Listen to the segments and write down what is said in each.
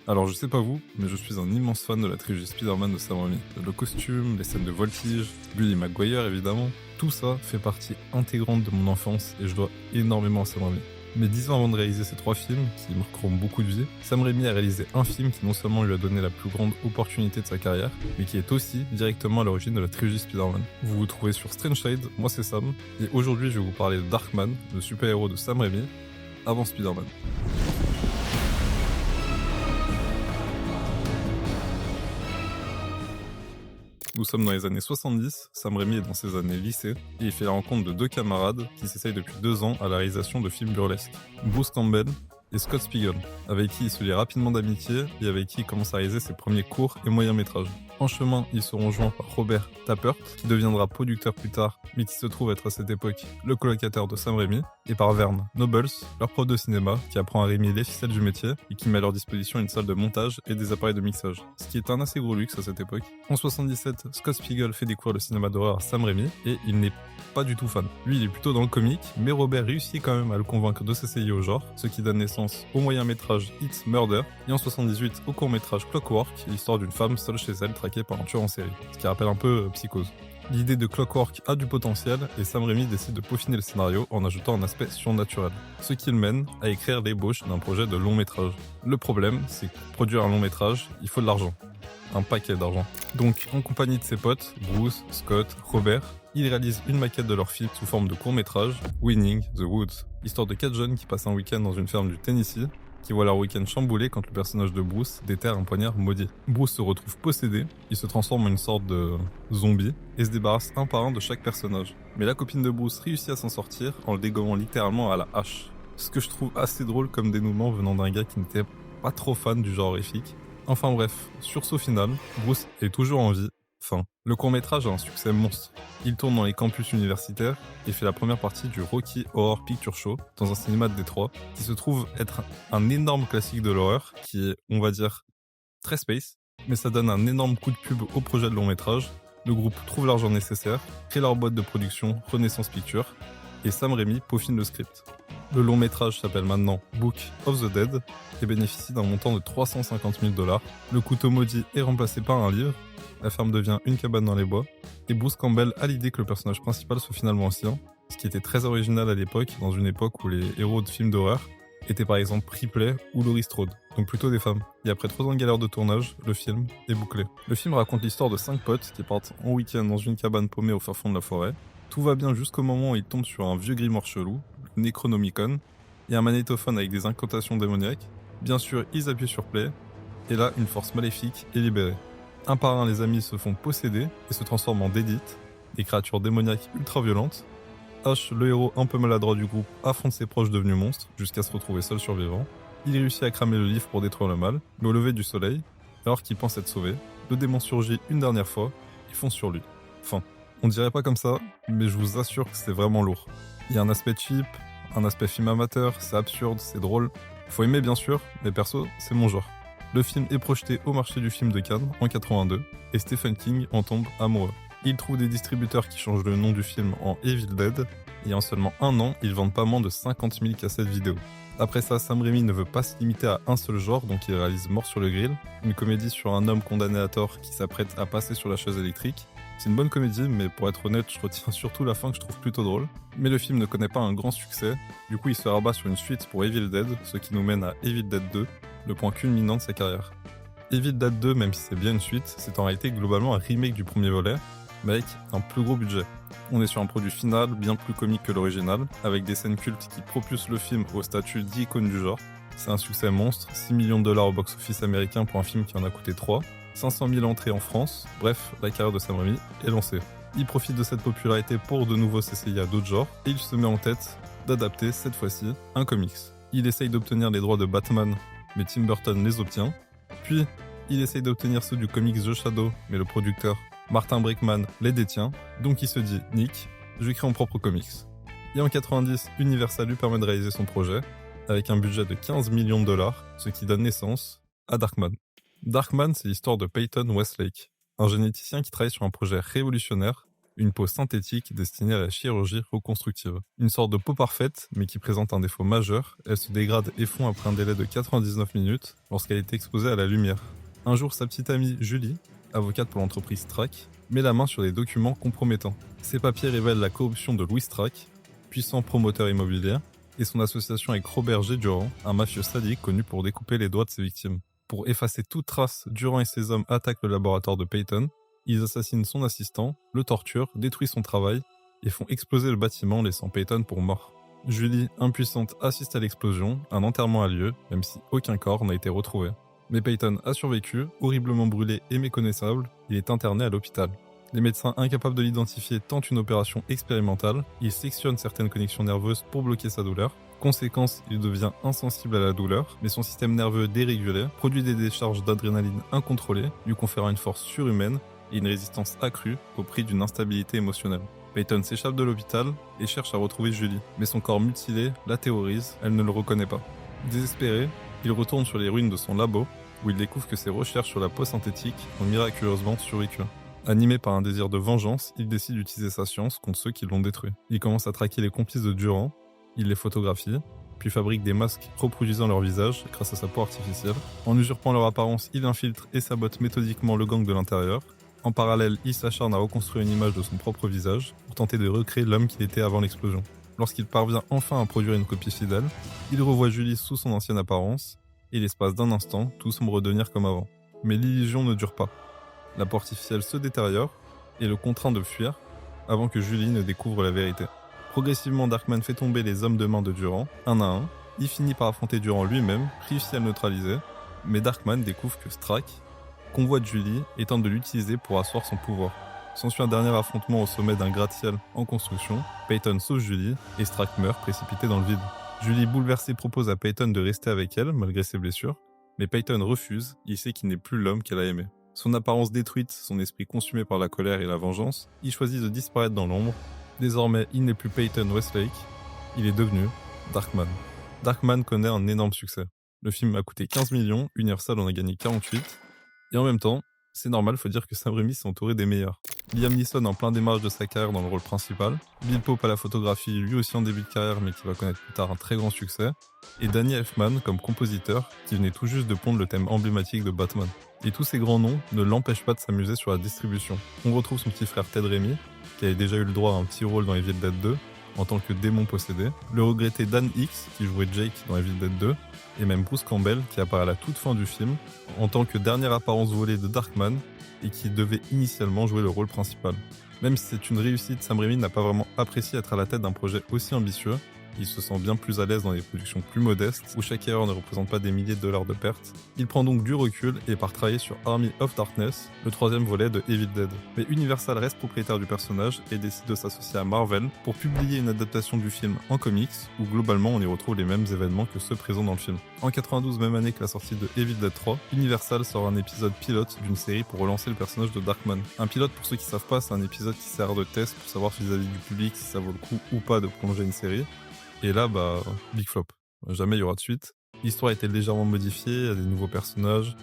Alors je sais pas vous, mais je suis un immense fan de la trilogie Spider-Man de Sam Raimi. Le costume, les scènes de voltige, Billy Maguire évidemment, tout ça fait partie intégrante de mon enfance et je dois énormément à Sam Raimi. Mais 10 ans avant de réaliser ces 3 films, qui marqueront beaucoup de vie, Sam Raimi a réalisé un film qui non seulement lui a donné la plus grande opportunité de sa carrière, mais qui est aussi directement à l'origine de la trilogie Spider-Man. Vous vous trouvez sur Strange Shade, moi c'est Sam, et aujourd'hui je vais vous parler de Darkman, le super-héros de Sam Raimi, avant Spider-Man. Nous sommes dans les années 70, Sam Raimi est dans ses années lycée, et il fait la rencontre de 2 camarades qui s'essayent depuis 2 ans à la réalisation de films burlesques, Bruce Campbell et Scott Spiegel, avec qui il se lie rapidement d'amitié et avec qui il commence à réaliser ses premiers courts et moyens métrages. En chemin, ils seront rejoints par Robert Tappert, qui deviendra producteur plus tard, mais qui se trouve être à cette époque le colocataire de Sam Raimi, et par Vern Nobles, leur prof de cinéma, qui apprend à Raimi les ficelles du métier et qui met à leur disposition une salle de montage et des appareils de mixage, ce qui est un assez gros luxe à cette époque. En 77, Scott Spiegel fait découvrir le cinéma d'horreur à Sam Raimi et il n'est pas du tout fan. Lui, il est plutôt dans le comique, mais Robert réussit quand même à le convaincre de s'essayer au genre, ce qui donne naissance au moyen-métrage It's Murder, et en 78 au court-métrage Clockwork, l'histoire d'une femme seule chez elle traquée par un tueur en série, ce qui rappelle un peu Psychose. L'idée de Clockwork a du potentiel et Sam Raimi décide de peaufiner le scénario en ajoutant un aspect surnaturel, ce qui le mène à écrire l'ébauche d'un projet de long métrage. Le problème, c'est que pour produire un long métrage, il faut de l'argent. Un paquet d'argent. Donc, en compagnie de ses potes, Bruce, Scott, Robert, ils réalisent une maquette de leur film sous forme de court-métrage, Winning the Woods, histoire de 4 jeunes qui passent un week-end dans une ferme du Tennessee, qui voit leur week-end chamboulé quand le personnage de Bruce déterre un poignard maudit. Bruce se retrouve possédé, il se transforme en une sorte de zombie et se débarrasse un par un de chaque personnage. Mais la copine de Bruce réussit à s'en sortir en le dégommant littéralement à la hache. Ce que je trouve assez drôle comme dénouement venant d'un gars qui n'était pas trop fan du genre horrifique. Enfin bref, sursaut final, Bruce est toujours en vie. Fin. Le court-métrage a un succès monstre. Il tourne dans les campus universitaires et fait la première partie du Rocky Horror Picture Show dans un cinéma de Détroit, qui se trouve être un énorme classique de l'horreur, qui est, on va dire, très space, mais ça donne un énorme coup de pub au projet de long-métrage. Le groupe trouve l'argent nécessaire, crée leur boîte de production Renaissance Pictures, et Sam Raimi peaufine le script. Le long-métrage s'appelle maintenant Book of the Dead et bénéficie d'un montant de 350 000 $. Le couteau maudit est remplacé par un livre, la ferme devient une cabane dans les bois, et Bruce Campbell a l'idée que le personnage principal soit finalement un sien, ce qui était très original à l'époque, dans une époque où les héros de films d'horreur étaient par exemple Ripley ou Laurie Strode, donc plutôt des femmes. Et après 3 ans de galère de tournage, le film est bouclé. Le film raconte l'histoire de 5 potes qui partent en week-end dans une cabane paumée au fin fond de la forêt. Tout va bien jusqu'au moment où ils tombent sur un vieux grimoire chelou, le Necronomicon, et un magnétophone avec des incantations démoniaques. Bien sûr, ils appuient sur play, et là, une force maléfique est libérée. Un par un, les amis se font posséder et se transforment en dédites, des créatures démoniaques ultra violentes. Ash, le héros un peu maladroit du groupe, affronte ses proches devenus monstres jusqu'à se retrouver seul survivant. Il réussit à cramer le livre pour détruire le mal, mais au lever du soleil, alors qu'il pense être sauvé, le démon surgit une dernière fois et fonce sur lui. Fin. On dirait pas comme ça, mais je vous assure que c'est vraiment lourd. Il y a un aspect cheap, un aspect film amateur, c'est absurde, c'est drôle. Faut aimer bien sûr, mais perso, c'est mon genre. Le film est projeté au marché du film de Cannes en 82 et Stephen King en tombe amoureux. Il trouve des distributeurs qui changent le nom du film en Evil Dead et en seulement 1 an, ils vendent pas moins de 50 000 cassettes vidéo. Après ça, Sam Raimi ne veut pas se limiter à un seul genre, donc il réalise Mort sur le grill, une comédie sur un homme condamné à tort qui s'apprête à passer sur la chaise électrique. C'est une bonne comédie, mais pour être honnête, je retiens surtout la fin que je trouve plutôt drôle. Mais le film ne connaît pas un grand succès, du coup il se rabat sur une suite pour Evil Dead, ce qui nous mène à Evil Dead 2, le point culminant de sa carrière. Evil Dead 2, même si c'est bien une suite, c'est en réalité globalement un remake du premier volet, mais avec un plus gros budget. On est sur un produit final bien plus comique que l'original, avec des scènes cultes qui propulsent le film au statut d'icône du genre. C'est un succès monstre, 6 millions de $ au box-office américain pour un film qui en a coûté 3, 500 000 entrées en France, bref, la carrière de Sam Raimi est lancée. Il profite de cette popularité pour de nouveau s'essayer à d'autres genres, et il se met en tête d'adapter, cette fois-ci, un comics. Il essaye d'obtenir les droits de Batman, mais Tim Burton les obtient. Puis, il essaye d'obtenir ceux du comics The Shadow, mais le producteur, Martin Brickman, les détient. Donc il se dit, Nick, je vais créer mon propre comics. Et en 90, Universal lui permet de réaliser son projet, avec un budget de 15 millions de $, ce qui donne naissance à Darkman. Darkman, c'est l'histoire de Peyton Westlake, un généticien qui travaille sur un projet révolutionnaire une peau synthétique destinée à la chirurgie reconstructive. Une sorte de peau parfaite, mais qui présente un défaut majeur, elle se dégrade et fond après un délai de 99 minutes lorsqu'elle est exposée à la lumière. Un jour, sa petite amie Julie, avocate pour l'entreprise Strack, met la main sur des documents compromettants. Ces papiers révèlent la corruption de Louis Strack, puissant promoteur immobilier, et son association avec Robert G. Durand, un mafieux sadique connu pour découper les doigts de ses victimes. Pour effacer toute trace, Durand et ses hommes attaquent le laboratoire de Peyton. Ils assassinent son assistant, le torturent, détruisent son travail et font exploser le bâtiment laissant Peyton pour mort. Julie, impuissante, assiste à l'explosion, un enterrement a lieu, même si aucun corps n'a été retrouvé. Mais Peyton a survécu, horriblement brûlé et méconnaissable, il est interné à l'hôpital. Les médecins incapables de l'identifier tentent une opération expérimentale, ils sectionnent certaines connexions nerveuses pour bloquer sa douleur. Conséquence, il devient insensible à la douleur, mais son système nerveux dérégulé produit des décharges d'adrénaline incontrôlées, lui conférant une force surhumaine et une résistance accrue au prix d'une instabilité émotionnelle. Peyton s'échappe de l'hôpital et cherche à retrouver Julie, mais son corps mutilé la terrorise, elle ne le reconnaît pas. Désespéré, il retourne sur les ruines de son labo, où il découvre que ses recherches sur la peau synthétique ont miraculeusement survécu. Animé par un désir de vengeance, il décide d'utiliser sa science contre ceux qui l'ont détruit. Il commence à traquer les complices de Durand, il les photographie, puis fabrique des masques reproduisant leur visage grâce à sa peau artificielle. En usurpant leur apparence, il infiltre et sabote méthodiquement le gang de l'intérieur. En parallèle, il s'acharne à reconstruire une image de son propre visage pour tenter de recréer l'homme qu'il était avant l'explosion. Lorsqu'il parvient enfin à produire une copie fidèle, il revoit Julie sous son ancienne apparence, et l'espace d'un instant, tout semble redevenir comme avant. Mais l'illusion ne dure pas. La peau artificielle se détériore et le contraint de fuir avant que Julie ne découvre la vérité. Progressivement, Darkman fait tomber les hommes de main de Durand, un à un. Il finit par affronter Durand lui-même, réussit à le neutraliser, mais Darkman découvre que Strack convoite Julie et tente de l'utiliser pour asseoir son pouvoir. S'ensuit un dernier affrontement au sommet d'un gratte-ciel en construction. Peyton sauve Julie et Strack meurt précipité dans le vide. Julie, bouleversée, propose à Peyton de rester avec elle malgré ses blessures, mais Peyton refuse, il sait qu'il n'est plus l'homme qu'elle a aimé. Son apparence détruite, son esprit consumé par la colère et la vengeance, il choisit de disparaître dans l'ombre. Désormais, il n'est plus Peyton Westlake, il est devenu Darkman. Darkman connaît un énorme succès. Le film a coûté 15 millions, Universal en a gagné 48, et en même temps, c'est normal, faut dire que Sam Raimi s'est entouré des meilleurs. Liam Neeson en plein démarrage de sa carrière dans le rôle principal, Bill Pope à la photographie, lui aussi en début de carrière mais qui va connaître plus tard un très grand succès, et Danny Elfman comme compositeur qui venait tout juste de pondre le thème emblématique de Batman. Et tous ces grands noms ne l'empêchent pas de s'amuser sur la distribution. On retrouve son petit frère Ted Raimi, qui avait déjà eu le droit à un petit rôle dans Evil Dead 2, en tant que démon possédé, le regretté Dan Hicks, qui jouait Jake dans Evil Dead 2, et même Bruce Campbell, qui apparaît à la toute fin du film, en tant que dernière apparence volée de Darkman, et qui devait initialement jouer le rôle principal. Même si c'est une réussite, Sam Raimi n'a pas vraiment apprécié être à la tête d'un projet aussi ambitieux. Il se sent bien plus à l'aise dans des productions plus modestes, où chaque erreur ne représente pas des milliers de dollars de pertes. Il prend donc du recul et part travailler sur Army of Darkness, le troisième volet de Evil Dead. Mais Universal reste propriétaire du personnage et décide de s'associer à Marvel pour publier une adaptation du film en comics, où globalement on y retrouve les mêmes événements que ceux présents dans le film. En 92, même année que la sortie de Evil Dead 3, Universal sort un épisode pilote d'une série pour relancer le personnage de Darkman. Un pilote, pour ceux qui savent pas, c'est un épisode qui sert de test pour savoir vis-à-vis du public si ça vaut le coup ou pas de prolonger une série. Et là, big flop. Jamais il y aura de suite. L'histoire a été légèrement modifiée, il y a des nouveaux personnages.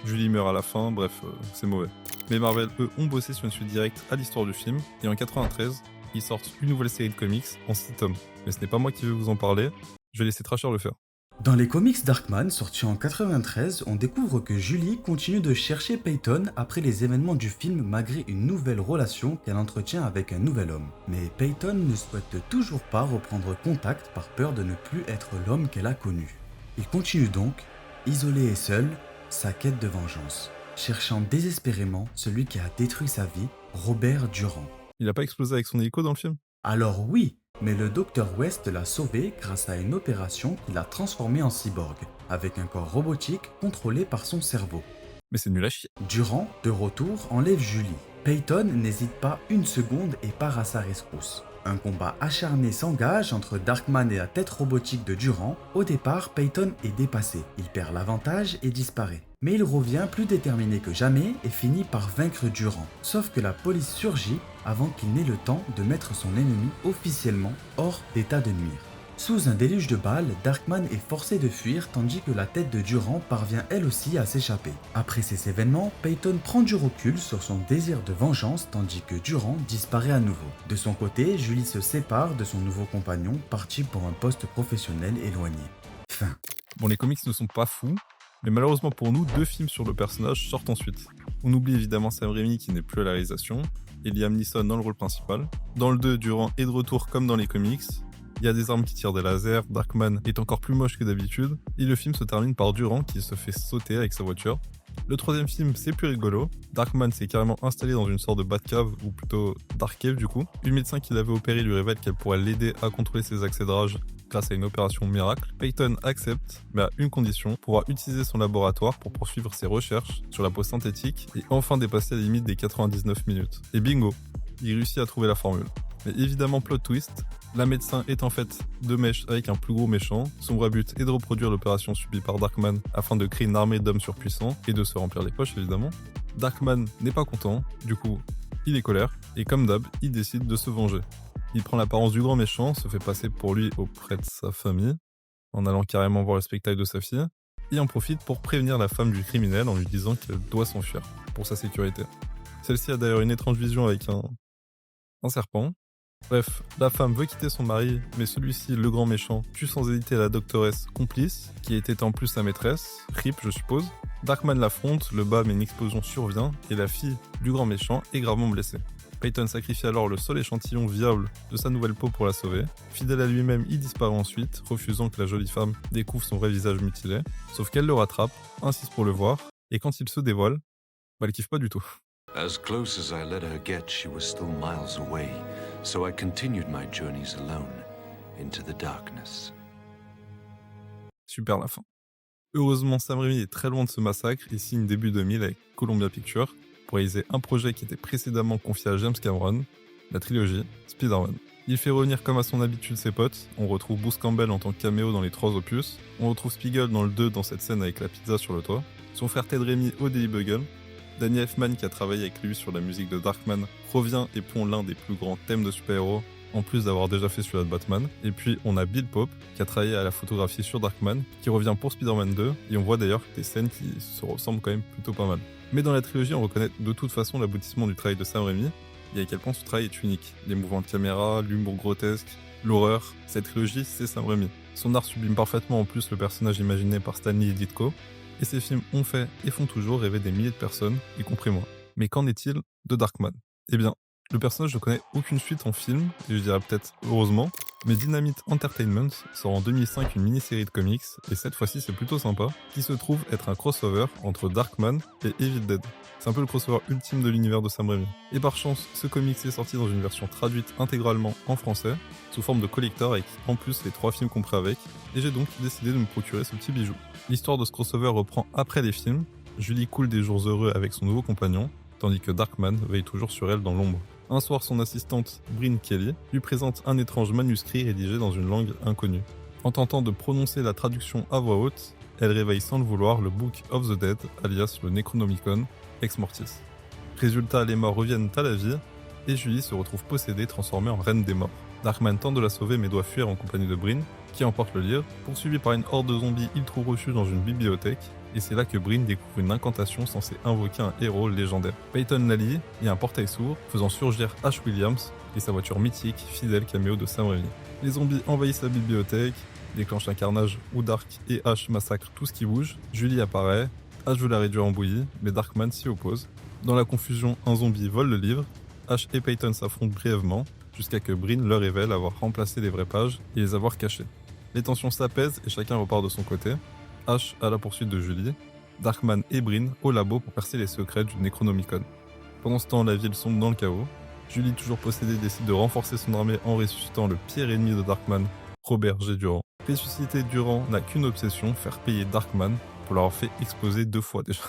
Julie meurt à la fin, bref, c'est mauvais. Mais Marvel, eux, ont bossé sur une suite directe à l'histoire du film. Et en 93, ils sortent une nouvelle série de comics en 6 tomes. Mais ce n'est pas moi qui vais vous en parler, je vais laisser Trasher le faire. Dans les comics Darkman, sortis en 93, on découvre que Julie continue de chercher Peyton après les événements du film malgré une nouvelle relation qu'elle entretient avec un nouvel homme. Mais Peyton ne souhaite toujours pas reprendre contact par peur de ne plus être l'homme qu'elle a connu. Il continue donc, isolé et seul, sa quête de vengeance, cherchant désespérément celui qui a détruit sa vie, Robert Durand. Il a pas explosé avec son hélico dans le film ? Alors oui, mais le Dr West l'a sauvé grâce à une opération qui l'a transformé en cyborg, avec un corps robotique contrôlé par son cerveau. Mais c'est nul à chier. Durand, de retour, enlève Julie. Peyton n'hésite pas une seconde et part à sa rescousse. Un combat acharné s'engage entre Darkman et la tête robotique de Durand. Au départ, Peyton est dépassé. Il perd l'avantage et disparaît. Mais il revient plus déterminé que jamais et finit par vaincre Durand. Sauf que la police surgit avant qu'il n'ait le temps de mettre son ennemi officiellement hors d'état de nuire. Sous un déluge de balles, Darkman est forcé de fuir tandis que la tête de Durant parvient elle aussi à s'échapper. Après ces événements, Peyton prend du recul sur son désir de vengeance tandis que Durant disparaît à nouveau. De son côté, Julie se sépare de son nouveau compagnon parti pour un poste professionnel éloigné. Fin. Bon, les comics ne sont pas fous, mais malheureusement pour nous, 2 films sur le personnage sortent ensuite. On oublie évidemment Sam Raimi qui n'est plus à la réalisation, et Liam Neeson dans le rôle principal. Dans le 2, Durant est de retour comme dans les comics. Il y a des armes qui tirent des lasers, Darkman est encore plus moche que d'habitude, et le film se termine par Durant qui se fait sauter avec sa voiture. Le 3e film, c'est plus rigolo. Darkman s'est carrément installé dans une sorte de Batcave, ou plutôt Dark Cave du coup. Une médecin qui l'avait opéré lui révèle qu'elle pourrait l'aider à contrôler ses accès de rage grâce à une opération miracle. Peyton accepte, mais à une condition, pourra utiliser son laboratoire pour poursuivre ses recherches sur la peau synthétique et enfin dépasser la limite des 99 minutes. Et bingo, il réussit à trouver la formule. Mais évidemment, plot twist, la médecin est en fait de mèche avec un plus gros méchant. Son vrai but est de reproduire l'opération subie par Darkman afin de créer une armée d'hommes surpuissants et de se remplir les poches évidemment. Darkman n'est pas content, du coup il est colère et comme d'hab, il décide de se venger. Il prend l'apparence du grand méchant, se fait passer pour lui auprès de sa famille, en allant carrément voir le spectacle de sa fille, et en profite pour prévenir la femme du criminel en lui disant qu'elle doit s'enfuir pour sa sécurité. Celle-ci a d'ailleurs une étrange vision avec un serpent. Bref, la femme veut quitter son mari, mais celui-ci, le grand méchant, tue sans hésiter la doctoresse complice, qui était en plus sa maîtresse, Rip je suppose. Darkman l'affronte, le bat mais une explosion survient, et la fille du grand méchant est gravement blessée. Peyton sacrifie alors le seul échantillon viable de sa nouvelle peau pour la sauver. Fidèle à lui-même, il disparaît ensuite, refusant que la jolie femme découvre son vrai visage mutilé. Sauf qu'elle le rattrape, insiste pour le voir, et quand il se dévoile, elle kiffe pas du tout. As close as I let her get, she was still miles away, so I continued my journeys alone into the darkness. Super la fin. Heureusement, Sam Raimi est très loin de ce massacre et signe début 2000 avec Columbia Pictures pour réaliser un projet qui était précédemment confié à James Cameron, la trilogie Spider-Man. Il fait revenir comme à son habitude ses potes, on retrouve Bruce Campbell en tant que caméo dans les 3 opus, on retrouve Spiegel dans le 2 dans cette scène avec la pizza sur le toit, son frère Ted Raimi au Daily Bugle, Danny Elfman qui a travaillé avec lui sur la musique de Darkman revient et pond l'un des plus grands thèmes de super-héros, en plus d'avoir déjà fait celui de Batman. Et puis on a Bill Pope qui a travaillé à la photographie sur Darkman, qui revient pour Spider-Man 2, et on voit d'ailleurs des scènes qui se ressemblent quand même plutôt pas mal. Mais dans la trilogie, on reconnaît de toute façon l'aboutissement du travail de Sam Raimi, et à quel point ce travail est unique. Les mouvements de caméra, l'humour grotesque, l'horreur, cette trilogie c'est Sam Raimi. Son art sublime parfaitement en plus le personnage imaginé par Stanley et Ditko, et ces films ont fait et font toujours rêver des milliers de personnes, y compris moi. Mais qu'en est-il de Darkman ? Eh bien, le personnage ne connaît aucune suite en film, et je dirais peut-être heureusement, mais Dynamite Entertainment sort en 2005 une mini-série de comics, et cette fois-ci c'est plutôt sympa, qui se trouve être un crossover entre Darkman et Evil Dead. C'est un peu le crossover ultime de l'univers de Sam Raimi. Et par chance, ce comics est sorti dans une version traduite intégralement en français, sous forme de collector avec en plus les 3 films compris avec, et j'ai donc décidé de me procurer ce petit bijou. L'histoire de ce crossover reprend après les films, Julie coule des jours heureux avec son nouveau compagnon, tandis que Darkman veille toujours sur elle dans l'ombre. Un soir, son assistante, Brynn Kelly, lui présente un étrange manuscrit rédigé dans une langue inconnue. En tentant de prononcer la traduction à voix haute, elle réveille sans le vouloir le Book of the Dead, alias le Necronomicon, ex mortis. Résultat, les morts reviennent à la vie, et Julie se retrouve possédée, transformée en reine des morts. Darkman tente de la sauver mais doit fuir en compagnie de Brynn, qui emporte le livre, poursuivi par une horde de zombies ultra reçus dans une bibliothèque, et c'est là que Brynn découvre une incantation censée invoquer un héros légendaire. Peyton la lie, et un portail s'ouvre, faisant surgir Ash Williams et sa voiture mythique, fidèle caméo de Sam Raimi. Les zombies envahissent la bibliothèque, déclenchent un carnage où Dark et Ash massacrent tout ce qui bouge, Julie apparaît, Ash veut la réduire en bouillie, mais Darkman s'y oppose. Dans la confusion, un zombie vole le livre, Ash et Peyton s'affrontent brièvement, jusqu'à que Brynn leur révèle avoir remplacé les vraies pages et les avoir cachées. Les tensions s'apaisent et chacun repart de son côté, Ash à la poursuite de Julie, Darkman et Brynn au labo pour percer les secrets du Necronomicon. Pendant ce temps, la ville sombre dans le chaos, Julie toujours possédée décide de renforcer son armée en ressuscitant le pire ennemi de Darkman, Robert G. Durant. Ressusciter Durant n'a qu'une obsession, faire payer Darkman pour l'avoir fait exploser 2 fois déjà.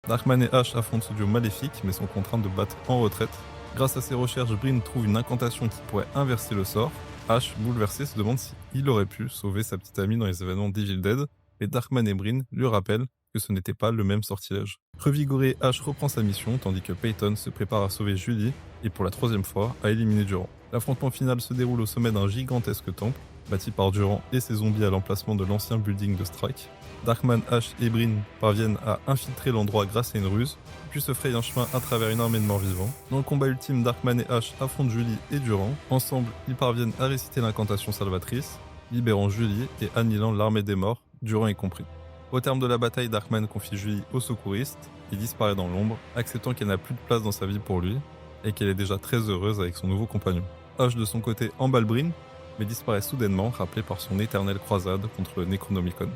Darkman et Ash affrontent ce duo maléfique mais sont contraints de battre en retraite. Grâce à ses recherches, Brynn trouve une incantation qui pourrait inverser le sort. Ash, bouleversé, se demande s'il aurait pu sauver sa petite amie dans les événements d'Evil Dead, mais Darkman et Brynn lui rappellent que ce n'était pas le même sortilège. Revigoré, Ash reprend sa mission, tandis que Peyton se prépare à sauver Julie, et pour la 3e fois, à éliminer Durant. L'affrontement final se déroule au sommet d'un gigantesque temple. bâti par Durant et ses zombies à l'emplacement de l'ancien building de Strack. Darkman, Ash et Bryn parviennent à infiltrer l'endroit grâce à une ruse, puis se frayent un chemin à travers une armée de morts-vivants. Dans le combat ultime, Darkman et Ash affrontent Julie et Durant. Ensemble, ils parviennent à réciter l'incantation salvatrice, libérant Julie et annihilant l'armée des morts, Durant y compris. Au terme de la bataille, Darkman confie Julie aux secouristes et disparaît dans l'ombre, acceptant qu'elle n'a plus de place dans sa vie pour lui et qu'elle est déjà très heureuse avec son nouveau compagnon. Ash de son côté emballe Bryn, mais disparaît soudainement, rappelé par son éternelle croisade contre le Necronomicon.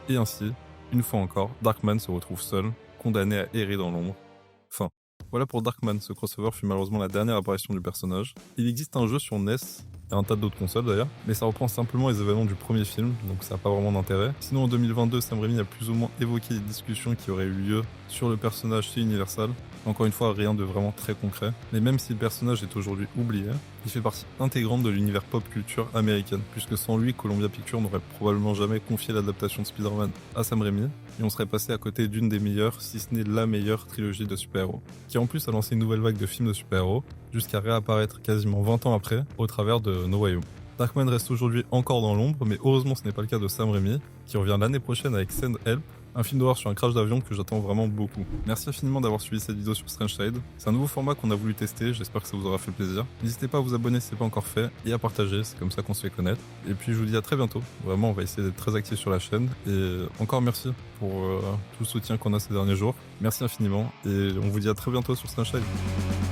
Et ainsi, une fois encore, Darkman se retrouve seul, condamné à errer dans l'ombre. Fin. Voilà pour Darkman, ce crossover fut malheureusement la dernière apparition du personnage. Il existe un jeu sur NES, et un tas d'autres consoles d'ailleurs, mais ça reprend simplement les événements du premier film, donc ça n'a pas vraiment d'intérêt. Sinon en 2022, Sam Raimi a plus ou moins évoqué les discussions qui auraient eu lieu sur le personnage chez Universal. Encore une fois, rien de vraiment très concret, mais même si le personnage est aujourd'hui oublié, il fait partie intégrante de l'univers pop culture américaine, puisque sans lui, Columbia Pictures n'aurait probablement jamais confié l'adaptation de Spider-Man à Sam Raimi, et on serait passé à côté d'une des meilleures, si ce n'est la meilleure trilogie de super-héros, qui en plus a lancé une nouvelle vague de films de super-héros, jusqu'à réapparaître quasiment 20 ans après, au travers de No Way Home. Darkman reste aujourd'hui encore dans l'ombre, mais heureusement ce n'est pas le cas de Sam Raimi, qui revient l'année prochaine avec Send Help, un film d'horreur sur un crash d'avion que j'attends vraiment beaucoup. Merci infiniment d'avoir suivi cette vidéo sur Strange Side. C'est un nouveau format qu'on a voulu tester, j'espère que ça vous aura fait plaisir. N'hésitez pas à vous abonner si ce n'est pas encore fait, et à partager, c'est comme ça qu'on se fait connaître. Et puis je vous dis à très bientôt, vraiment on va essayer d'être très actifs sur la chaîne, et encore merci pour tout le soutien qu'on a ces derniers jours. Merci infiniment, et on vous dit à très bientôt sur Strange Side.